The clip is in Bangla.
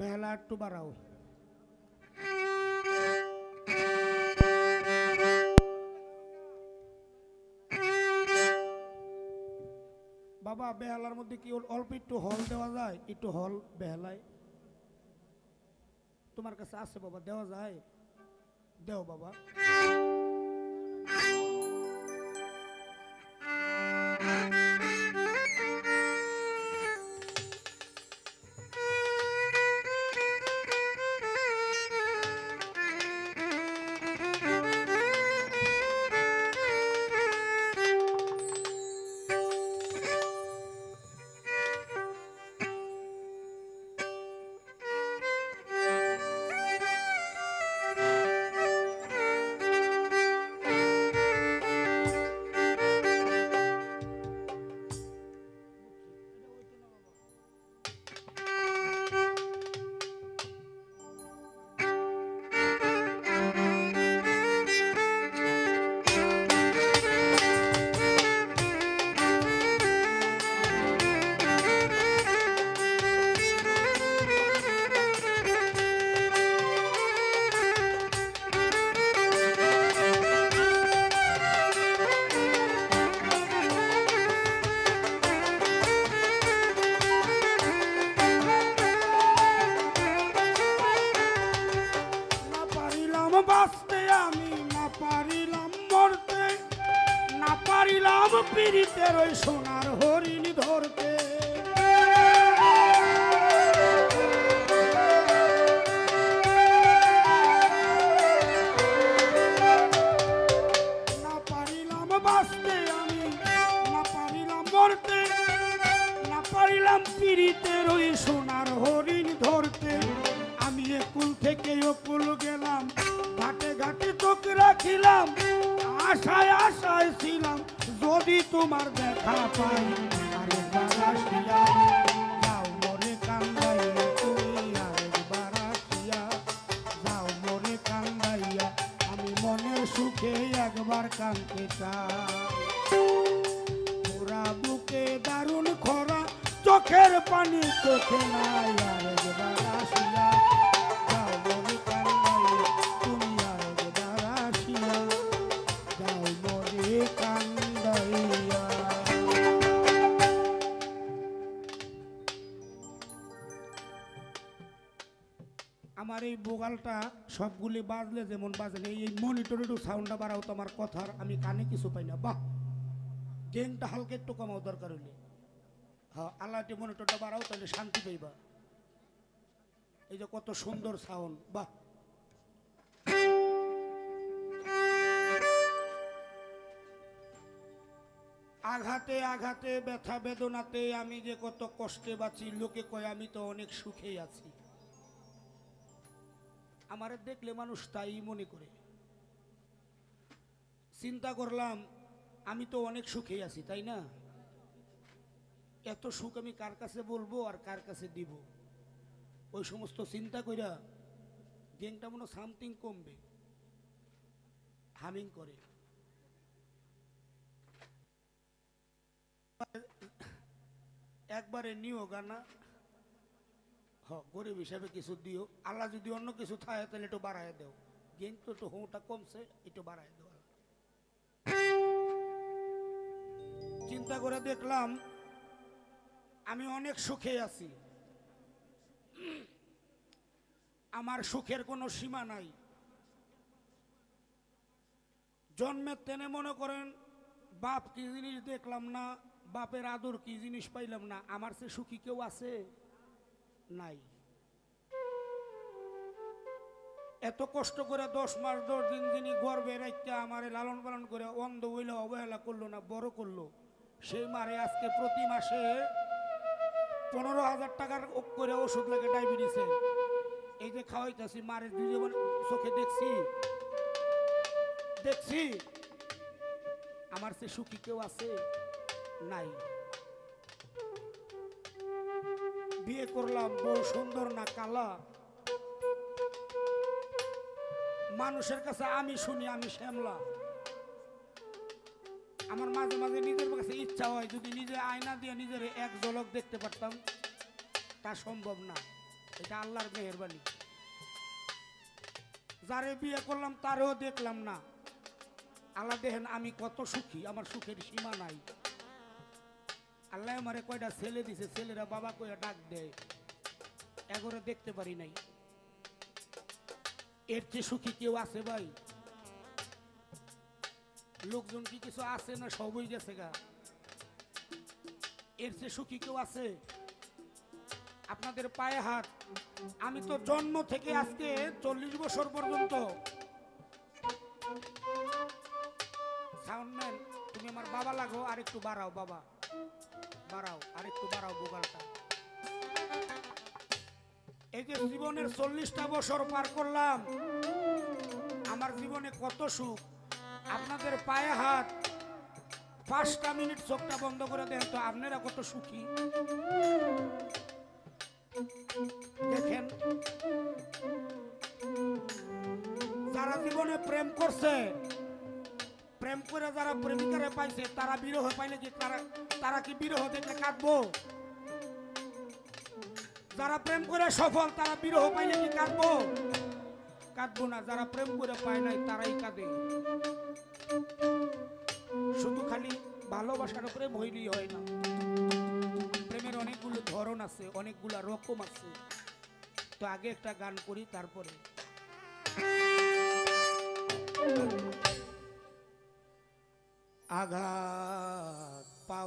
বেলা একটু বাড়াও। বাবা বেহালার মধ্যে কি অল্প একটু হল দেওয়া যায়? একটু হল বেহালায় তোমার কাছে আছে বাবা, দেওয়া যায়? দেও বাবা। বাঁচতে আমি না পারিলাম মরতে, না পারিলাম পীড়িতের ওই সোনার হরিণ ধরতে। না পারিলাম বাঁচতে আমি, না পারিলাম মরতে, না পারিলাম পীড়িতের ওই সোনার হরিণ ধরতে। আমি একুল থেকে অকুল গেলাম, ঘাটে ঘাটে চোখ রাখিলাম, আশায় আশায় ছিলাম যদি তোমার দেখা পাই। আরেকবার আসিয়া যাও মরে কান্দাইয়া, তুমি আরেকবার আসিয়া যাও মরে কান্দাইয়া, আমি মনের সুখে একবার কাঁদতে চাই। পুরা বুকে দারুণ খরা, চোখের পানি চোখে নাই। আরেকবার আসিয়া যাও মরে কান্দাইয়া, তুমি আরেকবার আসিয়া যাও মরে কান্দাইয়া। আমার এই বোগালটা সবগুলি বাজলে যেমন বাজে না, এই মনিটর একটু সাউন্ডটা বাড়াও তো, আমার কথার আমি কানে কিছু পাই না। বাহ, গেমটা হালকা একটু কমাও দরকার হইলে। হ্যাঁ, আল্লাহ মনিটরটা বাড়াও তাহলে শান্তি পাইবা। এই যে কত সুন্দর সাউন্ড, বাহ। আঘাতে আঘাতে ব্যথা বেদনাতে আমি যে কত কষ্টে বাঁচি, লোকে কয় আমি তো অনেক সুখেই আছি। আমারে দেখলে মানুষ তাই মনে করে। চিন্তা করলাম আমি তো অনেক সুখেই আছি, তাই না? এত সুখ আমি কার কাছে বলবো আর কার কাছে দিব? ওই সমস্ত চিন্তা কইরা গেংটা মনে সামথিং কমবে, হামিং করে। একবারে নিও গানা, গরিব হিসাবে কিছু দিও। আল্লাহ যদি অন্য কিছু থাকে তাহলে একটু বাড়ায় দেও। গেং তো একটু হোটা কমছে, একটু বাড়ায় দেও। চিন্তা করে দেখলাম আমি অনেক সুখে আছি, আমার সুখের কোনো সীমা নাই। জন্মের তেনে মনে করেন বাপ কি জিনিস দেখলাম না, বাপের আদর কি জিনিস পাইলাম না। আমার সে সুখী কেউ আছে? নাই। এত কষ্ট করে 10 মাস 10 দিন যিনি গর্বে রাখতে আমারে লালন পালন করে অন্ধ হইলে অবহেলা করলো না, বড় করলো, সেই মারে আজকে প্রতি মাসে 15,000 টাকার করে ওষুধ লাগে ডায়াবেটিসে। এই যে খাওয়াইতেছি মারে দুই চোখে দেখছি দেখছি। আমার সে সুখী কেউ আছে? নাই। বিয়ে করলাম, বউ সুন্দর না কালা। মানুষের কাছে আমি শুনি আমি শ্যামলা। আমার মাঝে মাঝে নিজের কাছে ইচ্ছা হয় যদি নিজে আয়না দিয়ে নিজের এক ঝলক দেখতে পারতাম, তা সম্ভব না। এটা আল্লাহর মেহেরবানি। যারে বিয়ে করলাম তারেও দেখলাম না। আল্লাহ দেখেন আমি কত সুখী, আমার সুখের সীমা নাই। আল্লাহ আমারে কয়টা ছেলে দিছে, ছেলেরা বাবা কইয়া ডাক দেয়, এগোরে দেখতে পারি নাই। এর চেয়ে সুখী কেউ আছে ভাই? লোকজন কি কিছু আছে না সবই গেছে গা? এর চেয়ে সুখী কেউ আছে? আপনাদের পায়ে হাত। আমি তো জন্ম থেকে আজকে 40 বছর পর্যন্ত, সাউন্ডম্যান তুমি আমার বাবা লাগো, আর একটু বাড়াও বাবা, বাড়াও আর একটু বাড়াও বোগালটা। এই যে জীবনের 40টা বছর পার করলাম, আমার জীবনে কত সুখ। আপনাদের পায়ে হাত। 5টা মিনিট চোখটা বন্ধ করে দেন তো, আপনারা কত সুখী দেখেন। যারা জীবনে প্রেম করছে, প্রেম করে যারা প্রেমিকারে পাইছে, তারা বিরহ পাইলে কি তারা কি বিরহ দেখলে কাঁদবো? যারা প্রেম করে সফল, তারা বিরহ পাইলে কি কাঁদবো? কাঁদবো না। যারা প্রেম করে পায় নাই তারাই কাঁদে। শুধু খালি ভালোবাসার প্রেম হইলেই হয় না, প্রেমের অনেকগুলো ধরন আছে, অনেকগুলা রকম আছে। তো আগে একটা গান করি, তারপরে আঘাত পাও।